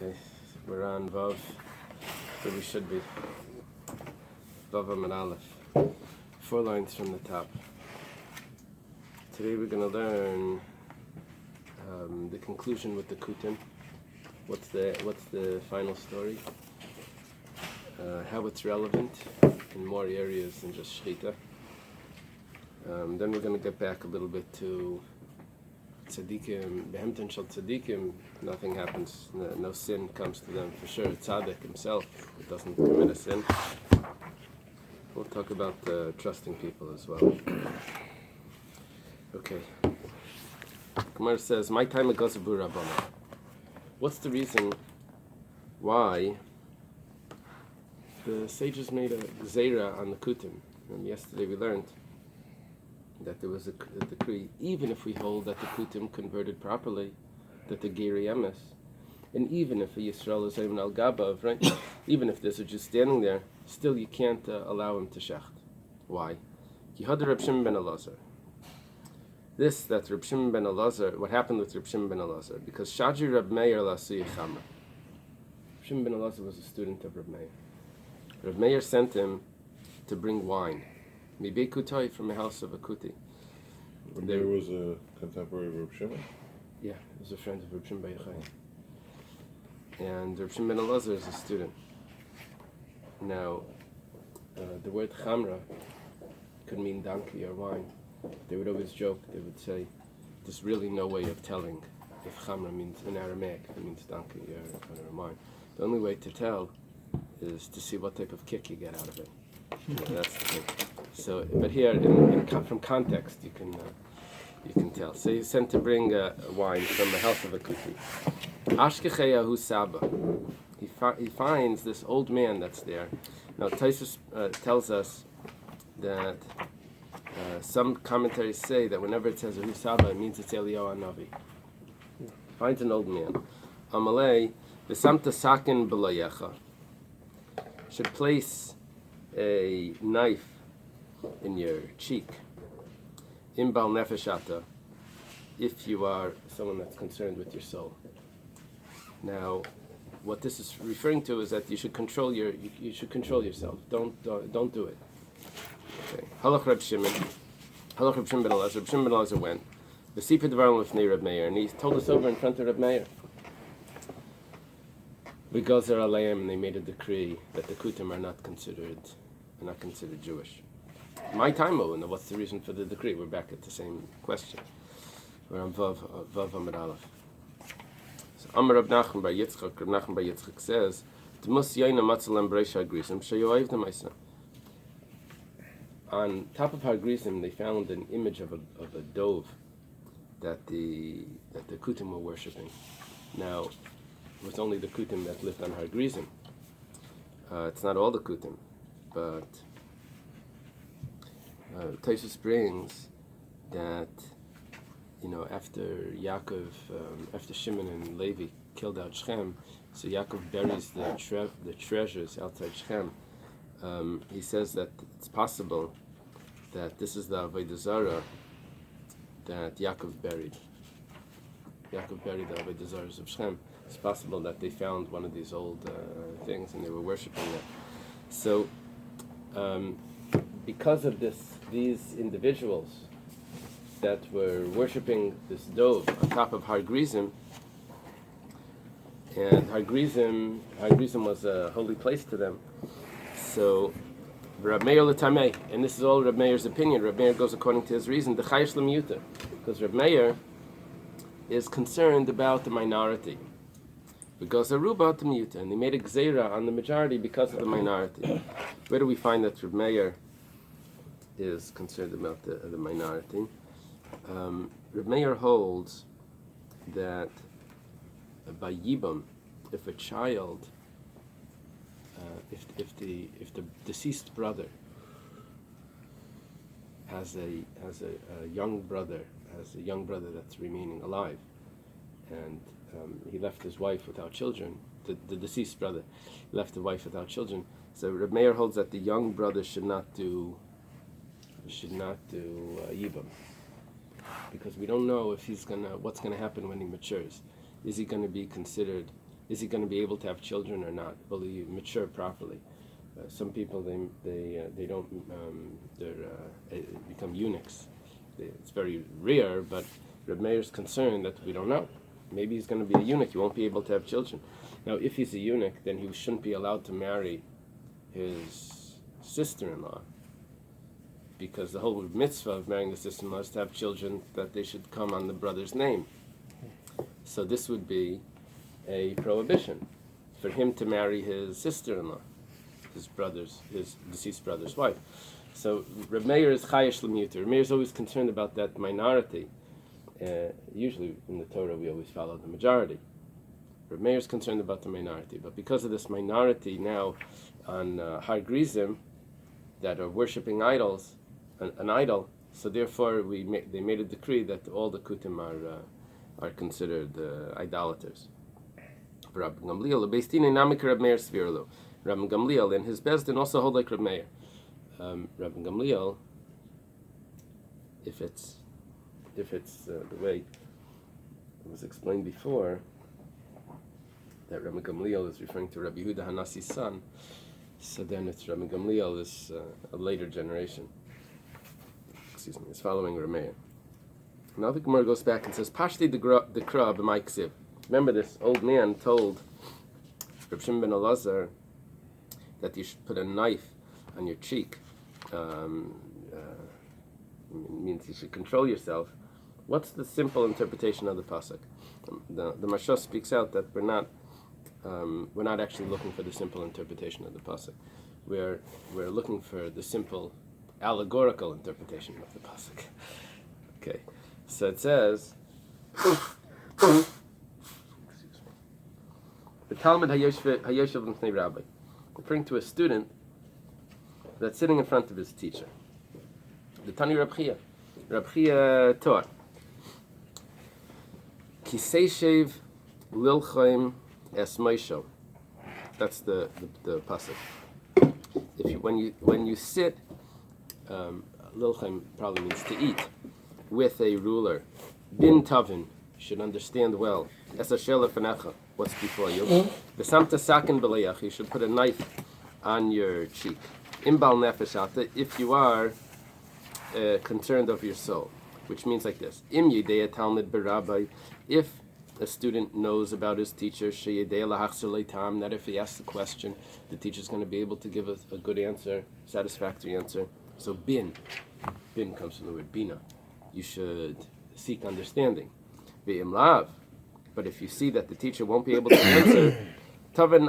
Okay, we're on Vav, where we should be. Vav Amud Aleph. 4 lines from the top. Today we're going to learn the conclusion with the Kutim. What's the final story? How it's relevant in more areas than just Shechita. Then we're going to get back a little bit to Tzadikim, Behemten Shel Tzadikim. Nothing happens, no sin comes to them for sure. Tzadik himself doesn't commit a sin. We'll talk about trusting people as well. Okay. Gemara says, "My time agoz abu Rabbana." What's the reason why the sages made a gzeira on the kutim? And yesterday we learned that there was a decree, even if we hold that the kutim converted properly, that the geri emes, and even if a Yisrael is even al gabav, right? Even if there's a Jew standing there, still you can't allow him to shecht. Why? Yihad Reb Shimon ben Elazar. That Reb Shimon ben Elazar, what happened with Reb Shimon ben Elazar? Because Shaji Reb Meir la'asui chamra. Reb Shimon ben Elazar was a student of Reb Meir. Reb Meir sent him to bring wine. Mibei kutai, from the house of a kuti. Reb Meir was a contemporary of Reb Shimon? Yeah, he was a friend of Reb Shimon ben Yochai. And Reb Shimon ben Elazar is a student. Now, the word chamra could mean donkey or wine. They would always joke, they would say, there's really no way of telling if chamra means, in Aramaic, it means donkey or wine. The only way to tell is to see what type of kick you get out of it. That's the thing. So, but here, from context, you can tell. So he's sent to bring wine from the house of a kuti. Ashkecheyahu Saba. He finds this old man that's there. Now, Taisus tells us that some commentaries say that whenever it says Ahu Saba, it means it's Eliyahu Hanavi. Finds an old man. Amalei, v'samta sakin b'layecha. Should place a knife in your cheek. Imbal nefeshata, if you are someone that's concerned with your soul. Now, what this is referring to is that you should control yourself. Don't do it. Okay. Halach Reb Shimon ben Elazar. Reb Shimon ben Elazar went. V'sipid dvarim lifnei Reb Meir, and he told us over in front of Reb Meir. V'gozer aleim, and they made a decree that the kutim are not considered Jewish. My time, and what's the reason for the decree? We're back at the same question. We're on Vav Amud Aleph. So Amar Reb Menachem bar Yitzchak. Reb Menachem bar Yitzchak says, "T'mus yaina matzalem b'reisha grisim sheyoav d'maisa." On top of Har Grisim, they found an image of a dove that the kutim were worshiping. Now, it was only the kutim that lived on Har Grisim. It's not all the kutim, but Taisus brings that, after Shimon and Levi killed out Shechem, so Yaakov buries the treasures outside Shechem. He says that it's possible that this is the Avodah Zarah that Yaakov buried. Yaakov buried the Avodah Zarahs of Shechem. It's possible that they found one of these old things and they were worshiping it. So, because of these individuals that were worshiping this dove on top of Har Grisim, and Har Grisim was a holy place to them. So, Reb Meir l'tamei, and this is all Reb Meir's opinion. Reb Meir goes according to his reason, the chayish l'miyuta, because Reb Meir is concerned about the minority. Because Aruba to miyuta, and they made a gzeira on the majority because of the minority. Where do we find that Reb Meir is concerned about the minority? Reb Meir holds that by Yibam, if a child, if the deceased brother has a young brother that's remaining alive, and he left his wife without children, the deceased brother left the wife without children, so Reb Meir holds that the young brother should not do Yibam, because we don't know if what's gonna happen when he matures. Is he going to be considered Is he going to be able to have children or not? Will he mature properly? Some people they don't become eunuchs. It's very rare, but Reb Meir's concerned that we don't know. Maybe he's going to be a eunuch. He won't be able to have children. Now, if he's a eunuch, then he shouldn't be allowed to marry his sister-in-law, because the whole mitzvah of marrying the sister-in-law is to have children that they should come on the brother's name. So this would be a prohibition for him to marry his sister-in-law, his deceased brother's wife. So Reb Meir is chayesh l'miuter. Reb Meir is always concerned about that minority. Usually in the Torah we always follow the majority. Reb Meir is concerned about the minority, but because of this minority now on Har Grizim that are worshipping idols, an idol, so therefore they made a decree that all the kutim are considered idolaters. Rabbi Gamliel, the Bais namik Reb Meir svirlo. Rabbi Gamliel and his Bezdin also hold like Reb Meir. Rabbi Gamliel, if it's the way it was explained before, that Rabbi Gamliel is referring to Rabbi Yehuda Hanasi's son, so then it's Rabbi Gamliel is a later generation. It's following Reb Meir. Now the Gemara goes back and says, Pashti the Krab b'maiksiv. Remember, this old man told Reb Shimon ben Elazar that you should put a knife on your cheek. Means you should control yourself. What's the simple interpretation of the pasuk? The Marsha speaks out that we're not actually looking for the simple interpretation of the pasuk. We're looking for the simple allegorical interpretation of the pasuk. Okay, so it says, the Talmud Hayoshev L'fnei Rabbi, referring to a student that's sitting in front of his teacher. The Tani Reb Chia taught, Kiseishev Lilchaim Es Moisho. That's the pasuk. When you sit, Lilchaim probably means to eat, with a ruler. Bin Tavin, you should understand well. Es Asher Lefanecha, what's before you. V'samta Sakin B'leach, you should put a knife on your cheek. Imbal Nefesh Ata, if you are concerned of your soul, which means like this: Im Yedei Talmud B'Rabbi, if a student knows about his teacher, Sheyedei Lahachzer Leitam, that if he asks the question, the teacher's going to be able to give a good answer, satisfactory answer. So bin comes from the word bina. You should seek understanding. Ve'im lav, but if you see that the teacher won't be able to answer, tavan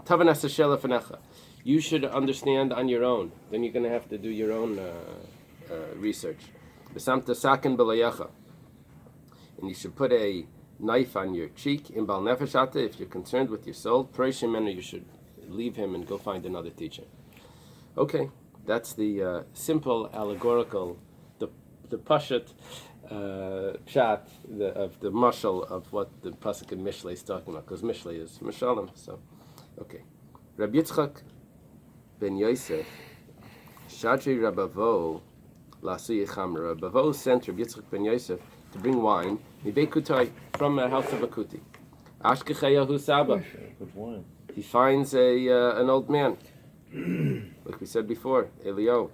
asashel lefanecha, you should understand on your own. Then you're going to have to do your own research. V'samta sakin b'layecha, and you should put a knife on your cheek. In bal nefesh ata, if you're concerned with your soul, proishim menu, you should leave him and go find another teacher. Okay, that's the simple allegorical, the pashat pshat of the mashal of what the pasuk in Mishlei is talking about, because Mishlei is Mishalim. So, okay, Rabbi Yitzchak ben Yosef, Shadri Rabavo, Lasuye Chamra. Rabavo sent Rabbi Yitzchak ben Yosef to bring wine, from a house of a kuti. Ashkechayahu Saba. He finds an old man, like we said before, Elio.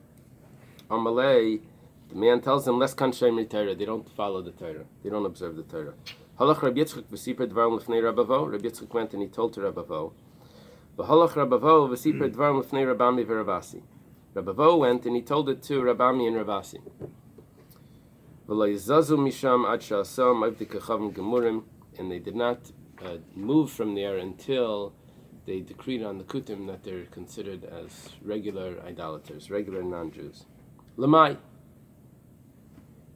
Amalei, the man tells them, "Less kanshei Torah." They don't follow the Torah. They don't observe the Torah. Halach Rabbi Yitzchak v'siper dvarim l'fnei Rabavo. Rabbi Yitzchak went and he told to Rabavo. V'halach Rabavo v'siper dvarim l'fnei Rabami v'Ravasi. Rabavo went and he told it to Rabami and Ravasi. V'loizazu misham ad sha'asam avdikachavim gemurim, and they did not move from there until they decreed on the kutim that they're considered as regular idolaters, regular non-Jews. Lamai.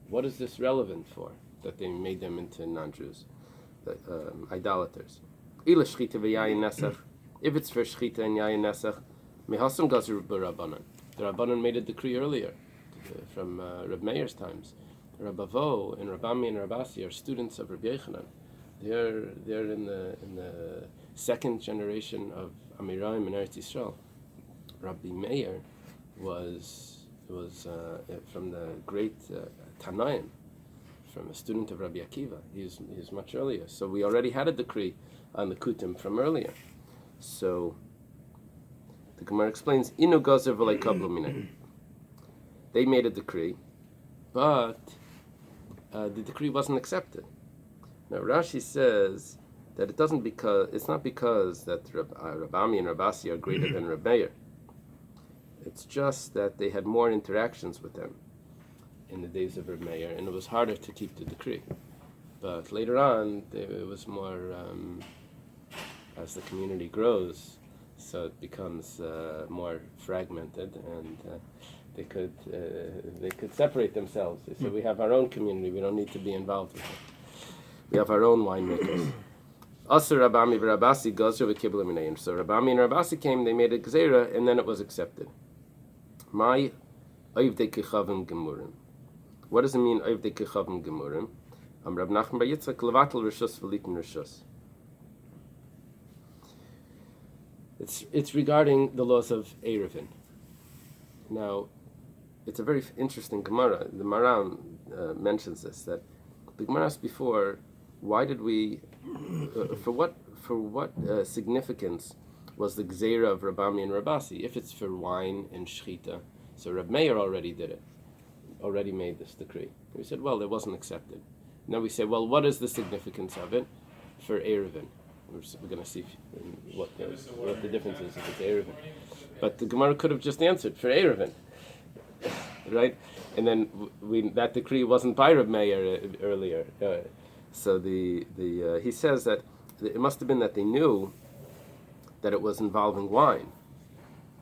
What is this relevant for? That they made them into non-Jews, idolaters. Ila shchita v'yayin nesach. If it's for shchita and yayin nesach, mehasam gazur b'Rabbanan. The Rabbanan made a decree earlier, from Reb Meir's times. Rabavo and Rabami and Rabasi are students of Rabbi Yochanan. They're in the second generation of Amiraim in Eretz Yisrael. Rabbi Meir was from the great Tanaim from a student of Rabbi Akiva. He's much earlier. So we already had a decree on the kutim from earlier. So the Gemara explains, Inu gozer v'lei kablu minei. They made a decree, but the decree wasn't accepted. Now Rashi says that it's not because that Rabbi and Rabasi are greater than Rabbi. It's just that they had more interactions with them in the days of Rabbi Meir, and it was harder to keep the decree. But later on, it was more, as the community grows, so it becomes more fragmented, and they could separate themselves. They said, we have our own community, we don't need to be involved with it. We have our own winemakers. Also, Rabami and Rabasi gozer v'kibla minayim. So Rabami and Rabasi came, they made a gzeira, and then it was accepted. My oivdei kechavim gemurim. What does it mean, oivdei kechavim gemurim? Rab Nachman bar Yitzchak levatel rishus v'litin rishus. It's regarding the laws of Erevin. Now, it's a very interesting Gemara. The Maram mentions this, that the Gemara asked before, why did we, for what significance was the Gzeira of Rabami and Rabasi? If it's for wine and Shechita, so Reb Meir already did it, already made this decree. We said, well, it wasn't accepted. Now we say, well, what is the significance of it for Erevin? We're going to see what the difference is if it's Erevin. But the Gemara could have just answered, for Erevin. Right? And then that decree wasn't by Reb Meir earlier. So he says that it must have been that they knew that it was involving wine,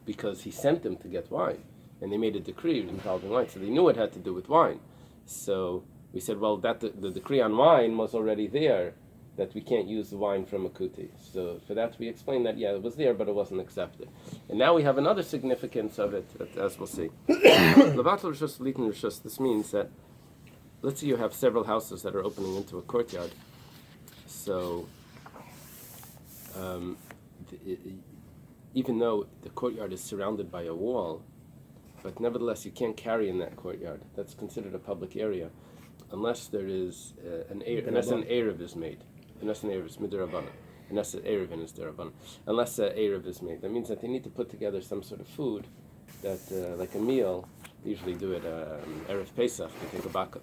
because he sent them to get wine, and they made a decree involving wine. So they knew it had to do with wine. So we said, well, that the decree on wine was already there, that we can't use the wine from a kuti. So for that we explained that, yeah, it was there, but it wasn't accepted. And now we have another significance of it, as we'll see. Levatel rishus litin rishus. This means that, let's say you have several houses that are opening into a courtyard. So even though the courtyard is surrounded by a wall, but nevertheless you can't carry in that courtyard. That's considered a public area, unless there is unless an Erev is made. Unless an Erev is midirabanan. Unless an Erevin is derabanan. Unless an Erev is made. That means that they need to put together some sort of food, that like a meal. They usually do it Erev Pesach. They take a box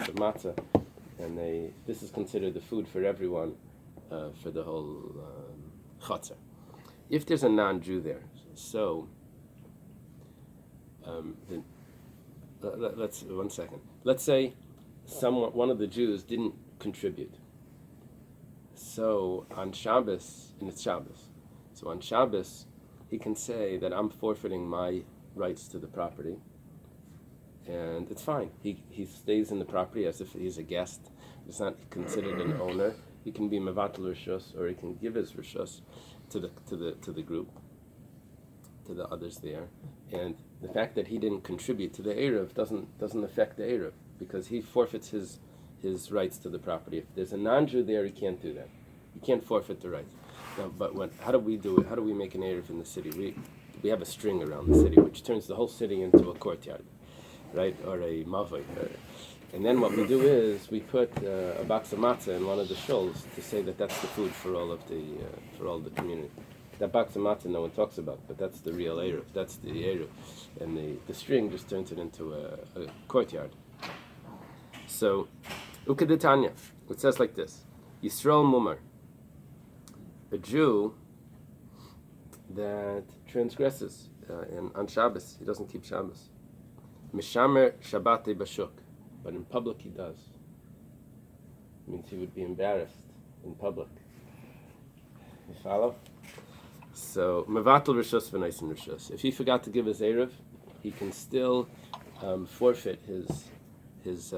of matzah, and this is considered the food for everyone for the whole chatzar. If there's a non-Jew there, so let's 1 second. Let's say one of the Jews didn't contribute. So on Shabbos, and it's Shabbos, so on Shabbos, he can say that I'm forfeiting my rights to the property, and it's fine. He stays in the property as if he's a guest. He's not considered an owner. He can be mevatel rishus, or he can give his rishus to the group, to the others there. And the fact that he didn't contribute to the Erev doesn't affect the Erev, because he forfeits his rights to the property. If there's a non-Jew there, he can't do that. He can't forfeit the rights. Now, but how do we do it? How do we make an Erev in the city? We have a string around the city, which turns the whole city into a courtyard, right? Or a mavoi. And then what we do is we put a box of matzah in one of the shuls to say that that's the food for all the community. That box of matzah no one talks about, but that's the real Erev. That's the Erev. And the string just turns it into a courtyard. So, Ukaditanya, it says like this: Yisrael Mumar, a Jew that transgresses on Shabbos, he doesn't keep Shabbos. Mishamer Shabbate Bashuk, but in public he does. It means he would be embarrassed in public. You follow? So, Mevatel Rishus v'Naisin Rishus. If he forgot to give his Erev, he can still forfeit his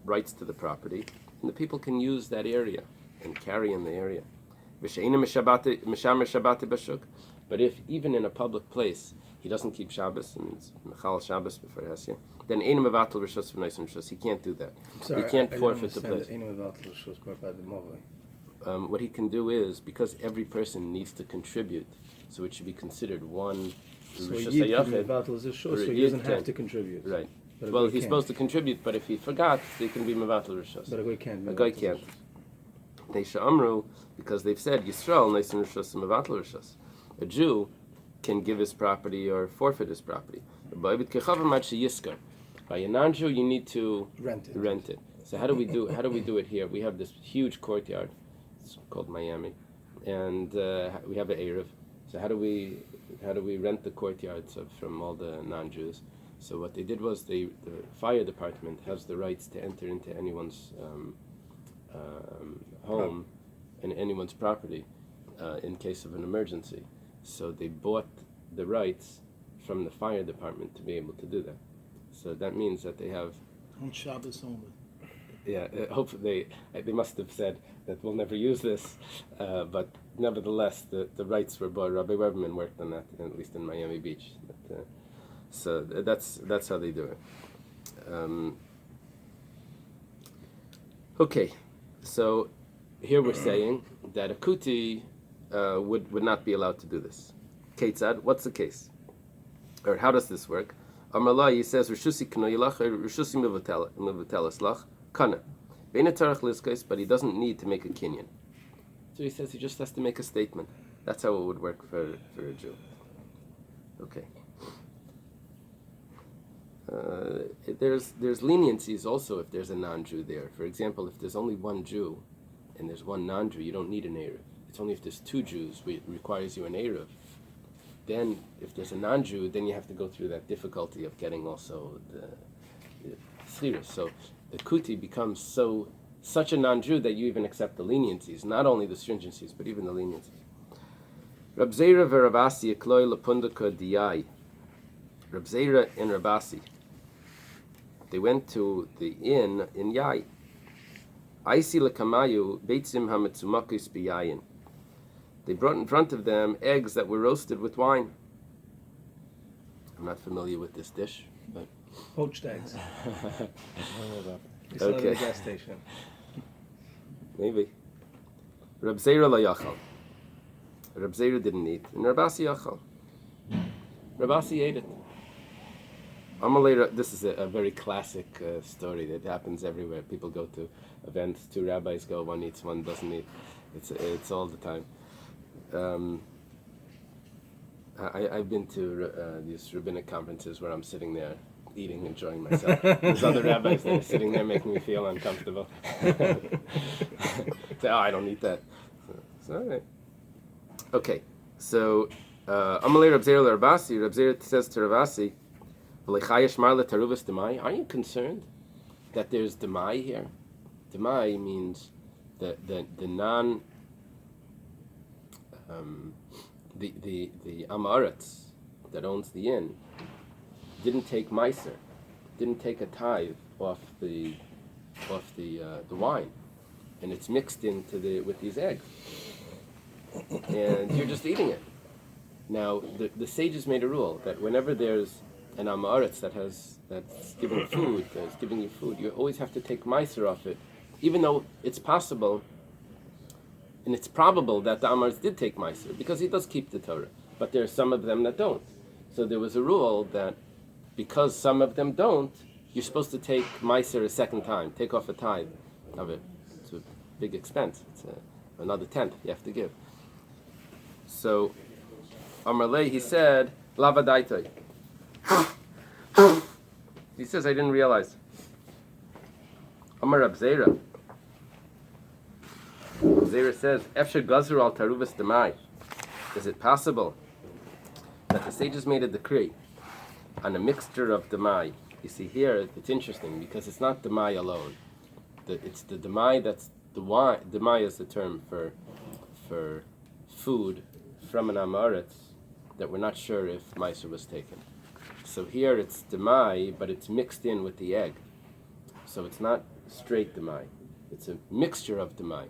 rights to the property, and the people can use that area and carry in the area. But if even in a public place he doesn't keep Shabbos, and it's Mechal Shabbos before Hesya, then Ein Mevatel Rishus v'Naisin Rishus. He can't do that. Sorry, he can't forfeit the place. What he can do is, because every person needs to contribute, so it should be considered one. So Yid can Mevatel Rishus, so he doesn't have to contribute. Right. Well, he's supposed to contribute, but if he forgot, he can be mevatel rishos. But a guy can't. A guy can't. Neisha Amru, because they've said Yisrael neisin rishos mevatel rishos. A Jew can give his property or forfeit his property. By a non-Jew, you need to rent it. So how do we do it here? We have this huge courtyard. It's called Miami, and we have an Erev. So how do we rent the courtyards from all the non-Jews? So what they did was the fire department has the rights to enter into anyone's home and anyone's property in case of an emergency. So they bought the rights from the fire department to be able to do that. So that means that they have On Shabbos only. Yeah, hopefully they must have said that we'll never use this, but nevertheless, the rights were bought. Rabbi Weberman worked on that, at least in Miami Beach. So that's how they do it. Okay, so here we're saying that a kuti would not be allowed to do this. Ketzad, what's the case? Or how does this work? Amalai, he says, Rishusi k'noyilach, Rishusi mivotelas lach, kana. Beina tarach liskais, but he doesn't need to make a kinyan. So he says he just has to make a statement. That's how it would work for a Jew. Okay. There's leniencies also if there's a non-Jew there. For example, if there's only one Jew and there's one non-Jew, you don't need an Erev. It's only if there's two Jews it requires you an Erev. Then, if there's a non-Jew, then you have to go through that difficulty of getting also the schiras. So the kuti becomes such a non-Jew that you even accept the leniencies, not only the stringencies, but even the leniencies. Rab Zeira v'Rabasi ekloi lepundaka diyai. Rab Zeira and Rabasi, they went to the inn in Yai. Aisi lekamayu beitzim hametzumakis biyayin. They brought in front of them eggs that were roasted with wine. I'm not familiar with this dish, but Poached eggs. I know that. You sell it at Okay. the gas station. maybe. Rab Zeira la yachal. Rab Zeira didn't eat, and Rabasi yachal. Rabasi ate it. Amalei, this is a very classic story that happens everywhere. People go to events, two rabbis go, one eats, one doesn't eat. It's all the time. I've been to these rabbinic conferences where I'm sitting there eating, enjoying myself. There's other rabbis that are sitting there making me feel uncomfortable. Say, I don't eat that. So, all right. Okay, so Amalei Rab Zeira Rabasi, Rab Zeira says to Rabasi, aren't you concerned that there's demai here? Demai means the non the Amaretz that owns the inn didn't take meiser, didn't take a tithe off the wine, and it's mixed with these eggs, and you're just eating it. Now the sages made a rule that whenever there's an Amaretz that's giving food, that's giving you food, you always have to take meiser off it, even though it's possible. And it's probable that the Amaretz did take meiser because he does keep the Torah, but there are some of them that don't. So there was a rule that because some of them don't, you're supposed to take meiser a second time, take off a tithe of it. It's a big expense. It's another tenth you have to give. So Amar Lei, he said, Lava Daitoi. He says, I didn't realize. Amar Rab Zeira. Zeira says, Efshe Gazur al Taruvas Demai. Is it possible that the sages made a decree on a mixture of Demai? You see here, it's interesting because it's not Demai alone. It's the Demai that's the wine. Demai is the term for food from an Amaretz that we're not sure if Meiser was taken. So here it's Demai, but it's mixed in with the egg. So it's not straight Demai. It's a mixture of Demai.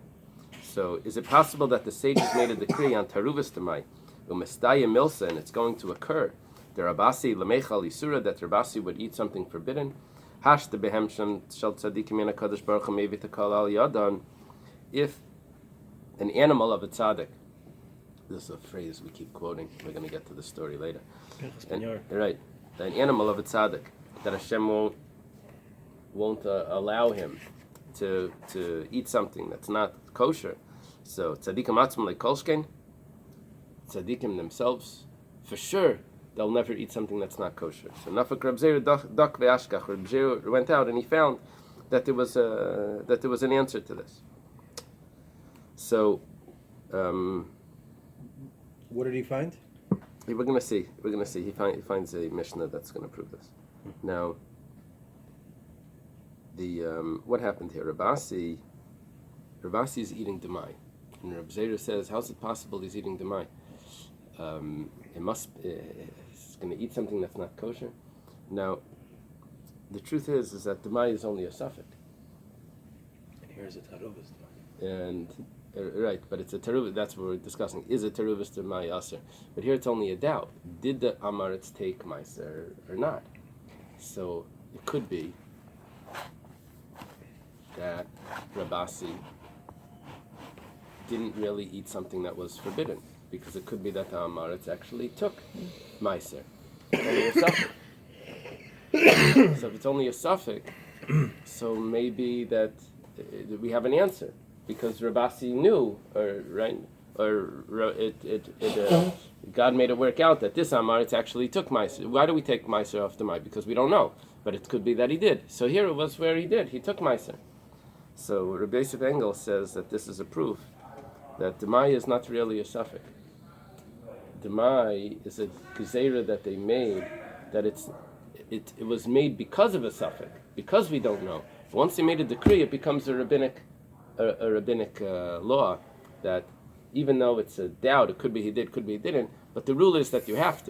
So is it possible that the sages made a decree on Taruvas Demai, Umestaya Milsa, and it's going to occur? The Rabasi Lamechal Isura, that Rabasi would eat something forbidden. Hash the Behem Shal Tzadikim Yana Kadosh Baruch Hu Takal Al Yadan. If an animal of a tzaddik, this is a phrase we keep quoting, we're going to get to the story later. Right, an animal of a tzaddik that Hashem won't allow him to eat something that's not kosher. So tzaddikim atzmim lekolshkein, tzaddikim themselves, for sure, they'll never eat something that's not kosher. So nafak Reb Zera dak ve'ashkach. Reb Zera went out and he found that there was an answer to this. So, what did he find? we're gonna see. He finds a Mishnah that's gonna prove this. Now, what happened here? Rabbi is eating demai, and Reb Zera says, "How's it possible he's eating demai? He's going to eat something that's not kosher." Now, the truth is that demai is only a suffix. And here's a taruvas. And right, but it's a teruv. That's what we're discussing. Is a teruvas demai aser? But here it's only a doubt. Did the amaretz take meiser or not? So it could be that Rabbi didn't really eat something that was forbidden, because it could be that the amaretz actually took meiser. Only a suffix. So if it's only a suffix, so maybe that we have an answer, because Rabasi knew, God made it work out that this amaretz actually took meiser. Why do we take meiser off the mai? Because we don't know, but it could be that he did. So here it was where he did. He took meiser. So Rabbi Yosef Engel says that this is a proof that demai is not really a suffix. Demai is a gezerah that they made, that it was made because of a suffix, because we don't know. Once they made a decree, it becomes a rabbinic law, that even though it's a doubt, it could be he did, could be he didn't, but the rule is that you have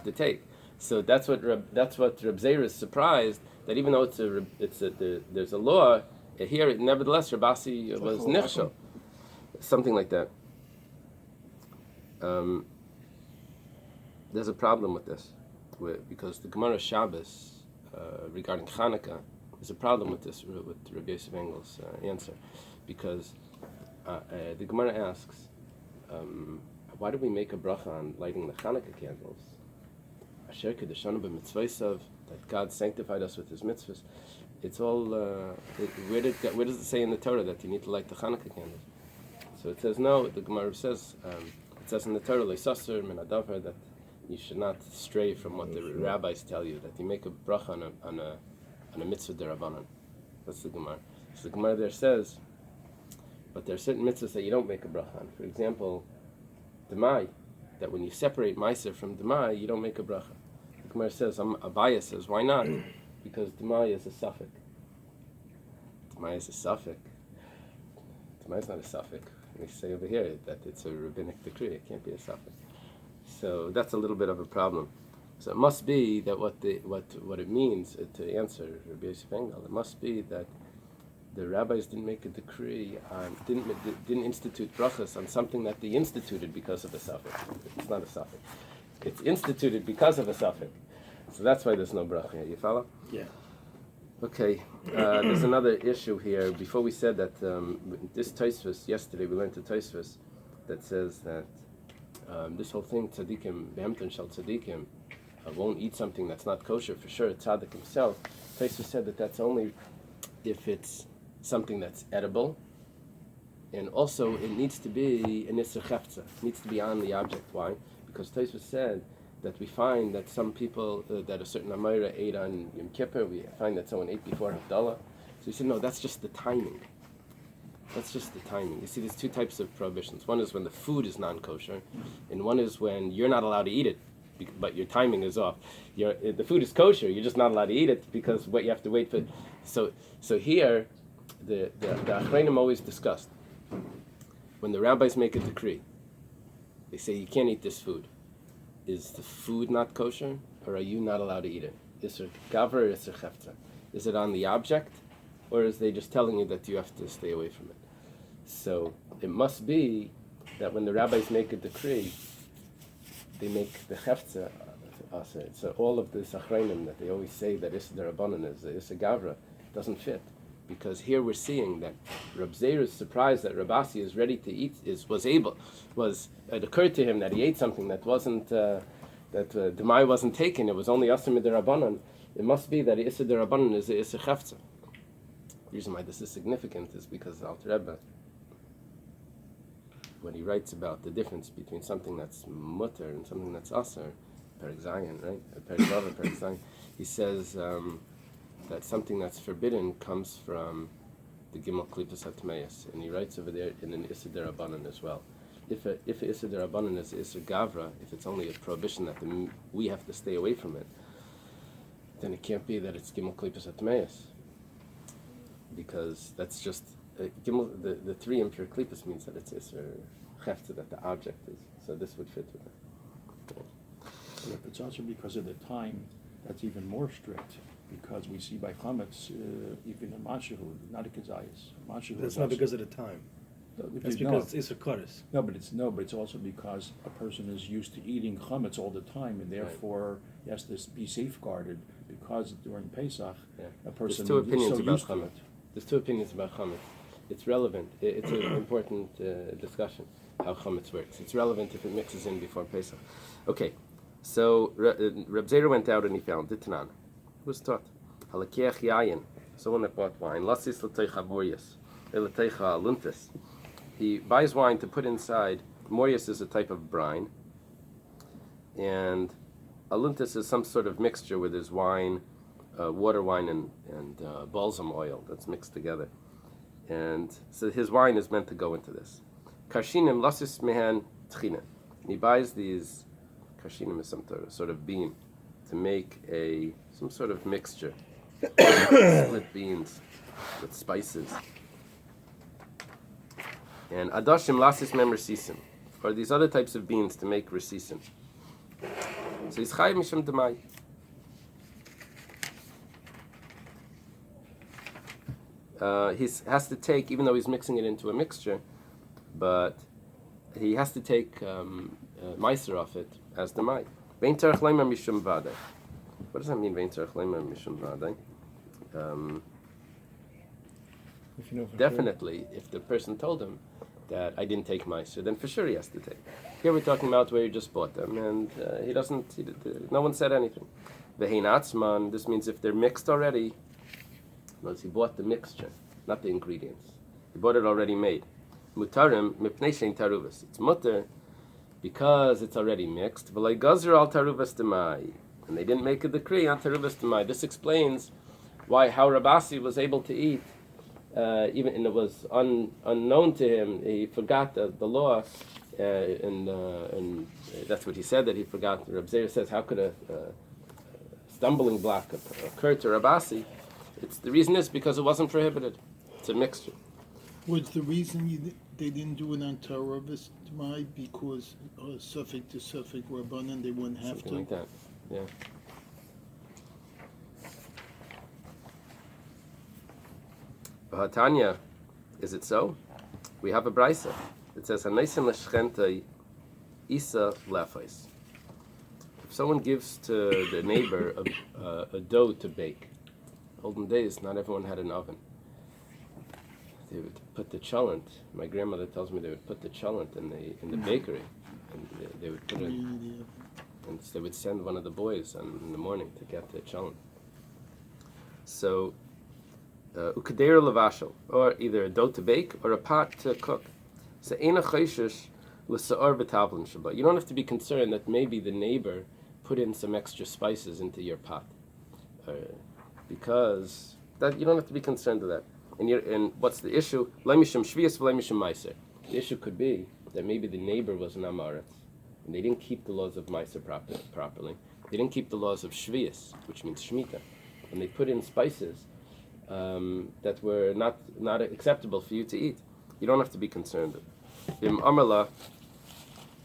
to take. So that's what Reb Zera is surprised, that even though there's a law here, nevertheless Rabasi was nichshel, something like that. There's a problem with this, because the Gemara Shabbos regarding Chanukah, there's a problem with this, with Rabbi Yosef Engel's answer, because the Gemara asks, why do we make a bracha on lighting the Chanukah candles? Asher kedeshanu b'mitzvaysav, that God sanctified us with His mitzvahs. It's all. Where does it say in the Torah that you need to light the Chanukah candles? So it says no. The Gemara says it says in the Torah le'saser min hadavar, that you should not stray from what the rabbis tell you, that you make a bracha on a mitzvah derabanan. That's the Gemara. So the Gemara there says, but there are certain mitzvahs that you don't make a bracha on. For example, demai, that when you separate meiser from demai, you don't make a bracha. The Gemara says, Abaya says, why not? Because demai is a suffix. Demai is a suffix. Demai is not a suffix. They say over here that it's a rabbinic decree. It can't be a suffix. So that's a little bit of a problem. So it must be that what it means, to answer Rabbi Yosef Engel, it must be that the rabbis didn't make a decree on, didn't institute brachas on something that they instituted because of a suffix. It's not a suffix. It's instituted because of a suffix. So that's why there's no bracha. You follow? Yeah. Okay. There's another issue here. Before we said that this Tosfos, yesterday we learned a Tosfos that says that this whole thing, tzaddikim, be'emton shel tzaddikim, won't eat something that's not kosher, for sure, tzaddik himself. Tosfos said that that's only if it's something that's edible, and also it needs to be an isser chefza. It needs to be on the object. Why? Because Tosfos said that we find that some people, that a certain Amira ate on Yom Kippur, we find that someone ate before Havdalah. So he said, no, that's just the timing. That's just the timing. You see, there's two types of prohibitions. One is when the food is non-kosher, and one is when you're not allowed to eat it, but your timing is off. The food is kosher, you're just not allowed to eat it because what you have to wait for. So here, the Achreinim always discussed, when the rabbis make a decree, they say you can't eat this food. Is the food not kosher, or are you not allowed to eat it? Is it gavra or is it chefta? Is it on the object, or is they just telling you that you have to stay away from it? So it must be that when the rabbis make a decree, they make the chefta asa. So all of this achreinim that they always say that is derabanan is a gavra doesn't fit, because here we're seeing that Reb Zera is surprised that Rabasi is ready to eat. It occurred to him that he ate something that wasn't that demai wasn't taken. It was only asim midirabanan, it must be that Issa Derabanan is a Issa Chefza. The reason why this is significant is because the Alter Rebbe, when he writes about the difference between something that's mutter and something that's aser, Perek Zayin, right? Perek Vav and Perek Zayin, he says that something that's forbidden comes from the Gimel Klipas HaTmeis, and he writes over there in an Issa Derabanan as well. If a Issa Derabanan is Issa Gavra, if it's only a prohibition that we have to stay away from it, then it can't be that it's Gimel Klipas HaTmeis, because that's just the three impure klipas means that it's Isser Chefta, that the object is. So this would fit with that. But it's also because of the time that's even more strict, because we see by Chametz, even in Mashihu, not a Kezayis. That's not because of the time. That's because it's a Kodesh. No, but it's also because a person is used to eating Chametz all the time, and therefore he has to be safeguarded, because during Pesach, a person There's two opinions is so about used to Chametz. it. There's two opinions about Chametz. It's relevant. It's an important discussion, how Chametz works. It's relevant if it mixes in before Pesach. Okay, so Reb Zera went out and he found Ditnan. Who was taught? Halakiach Yayin, someone that bought wine. Lasis l'teicha morius, l'teicha luntis. He buys wine to put inside. Morius is a type of brine, and aluntis is some sort of mixture where there's wine, water wine, and balsam oil that's mixed together. And so his wine is meant to go into this. Karshinim lasis mehan tchina. He buys these, karshinim is some sort of bean, to make some sort of mixture. Split beans with spices. And adashim lasis mem resisim, or these other types of beans to make resisim. So he's chayiv mishum demai. He has to take, even though he's mixing it into a mixture, but he has to take meiser off it as demai. Vein terach leimer mishum vadei. What does that mean, vein terach leimer mishum vadei? Definitely, if the person told him that I didn't take meiser, then for sure he has to take. Here we're talking about where he just bought them, and he doesn't. No one said anything. Vehein atzman. This means if they're mixed already. Notice he bought the mixture, not the ingredients. He bought it already made. Mutarim mipnei shein taruvas. It's mutter because it's already mixed. V'lei gazer al taruvas demai, and they didn't make a decree on taruvas demai. This explains how Rabbi was able to eat, even and it was unknown to him. He forgot the law, and that's what he said, that he forgot. Rabbi Zera says, how could a stumbling block occur to Rabbi? The reason is because it wasn't prohibited. It's a mixture. Was the reason they didn't do it on Taravas Demai because suffix to suffix Rabbanan, they wouldn't have Something to? like that, yeah. Tanya, is it so? We have a brisa. It says, "Haneisim l'shchentei isa lefais." If someone gives to the neighbor a dough to bake, olden days, not everyone had an oven. They would put the chullin. My grandmother tells me they would put the chullin in the bakery, and they would put it. And they would send one of the boys in the morning to get the chullin. So, ukader levashel, or either a dough to bake or a pot to cook. So, eina chayshish l'sa'or b'tavlin shabbat. You don't have to be concerned that maybe the neighbor put in some extra spices into your pot. Because that you don't have to be concerned with that. And what's the issue? Leimishim shvius v'leimishim meiser. The issue could be that maybe the neighbor was an amaretz, and they didn't keep the laws of meiser properly. They didn't keep the laws of shvius, which means shmita, and they put in spices that were not acceptable for you to eat. You don't have to be concerned. V'im amarla,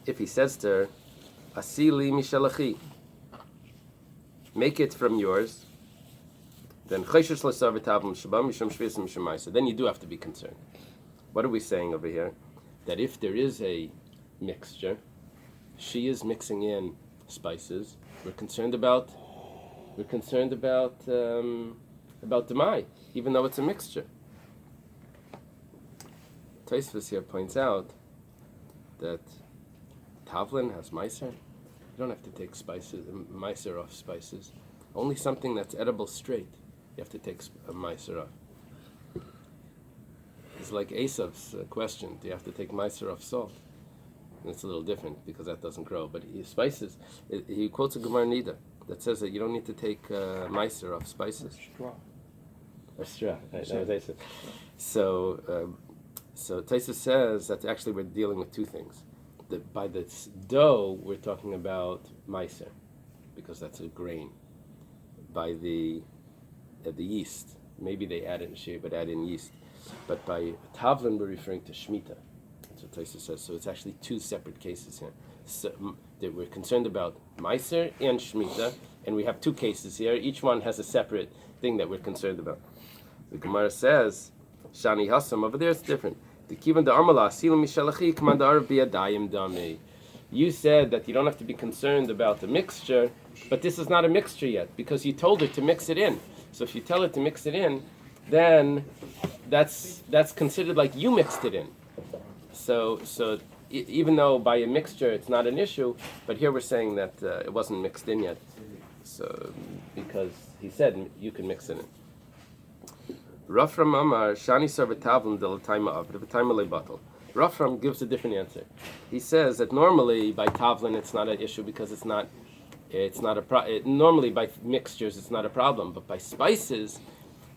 if he says to her, asili mishalachi, make it from yours. Then you do have to be concerned. What are we saying over here? That if there is a mixture, she is mixing in spices. We're concerned about demai, even though it's a mixture. Tosfos here points out that tavlin has meiser. You don't have to take meiser off spices. only something that's edible straight, you have to take a meiser off. It's like Esav's question, do you have to take meiser off salt? And it's a little different because that doesn't grow. But spices, he quotes a Gemara Nida that says that you don't need to take meiser off spices. Or straw. Right, that was Esav. So Taisa says that actually we're dealing with two things. By the dough, we're talking about meiser, because that's a grain. By the yeast, maybe they add in shea, but add in yeast. But by tavlin, we're referring to shmita. That's what Taisa says. So it's actually two separate cases here. So that we're concerned about meiser and shmita, and we have two cases here. Each one has a separate thing that we're concerned about. The Gemara says, Shani Hassam, over there it's different. You said that you don't have to be concerned about the mixture, but this is not a mixture yet, because you told her to mix it in. So if you tell her to mix it in, then that's considered like you mixed it in. So even though by a mixture it's not an issue, but here we're saying that it wasn't mixed in yet. So because he said you can mix it in. Rafram Amar Shani Sarvatavlin del Taima of the Taima Lebatal. Rafram gives a different answer. He says that normally by tavlin it's not an issue because normally by mixtures it's not a problem, but by spices,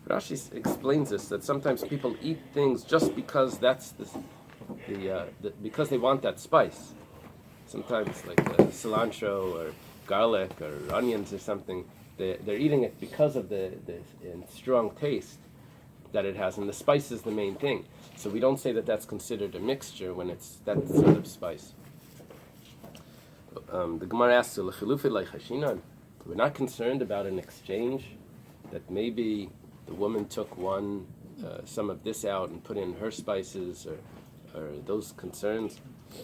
Rashi explains this, that sometimes people eat things just because that's because they want that spice. Sometimes like cilantro or garlic or onions or something, they're eating it because of the strong taste that it has, and the spice is the main thing. So we don't say that that's considered a mixture when it's that sort of spice. The Gemara asks, we're not concerned about an exchange, that maybe the woman took some of this out and put in her spices, or those concerns.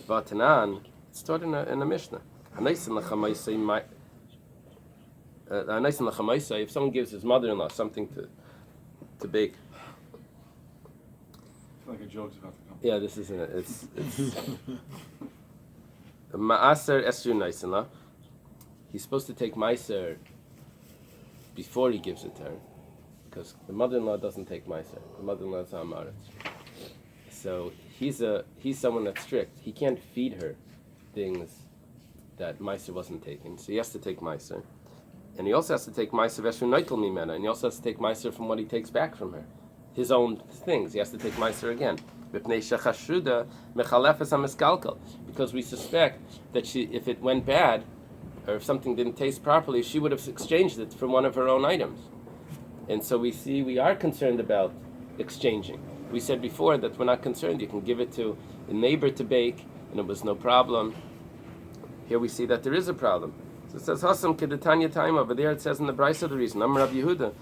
Vatanan, it's taught in a Mishnah. If someone gives his mother-in-law something to bake. I feel like a joke's about to come. Yeah, this isn't it. It's Ma'aser Esru Naisinla. He's supposed to take Meiser before he gives it to her, because the mother-in-law doesn't take Meiser. The mother-in-law is Amaretz. So he's someone that's strict. He can't feed her things that Meiser wasn't taking. So he has to take Meiser. And he also has to take Meiser Veshu Noitel Mimena, and he also has to take Meiser from what he takes back from her. His own things. He has to take Meiser again. Because we suspect that if it went bad, or if something didn't taste properly, she would have exchanged it from one of her own items. And so we are concerned about exchanging. We said before that we're not concerned. You can give it to a neighbor to bake, and it was no problem. Here we see that there is a problem. So it says, Hasam Kedetanya time over there. It says in the Bais of the reason. I'm Rabbi Yehuda.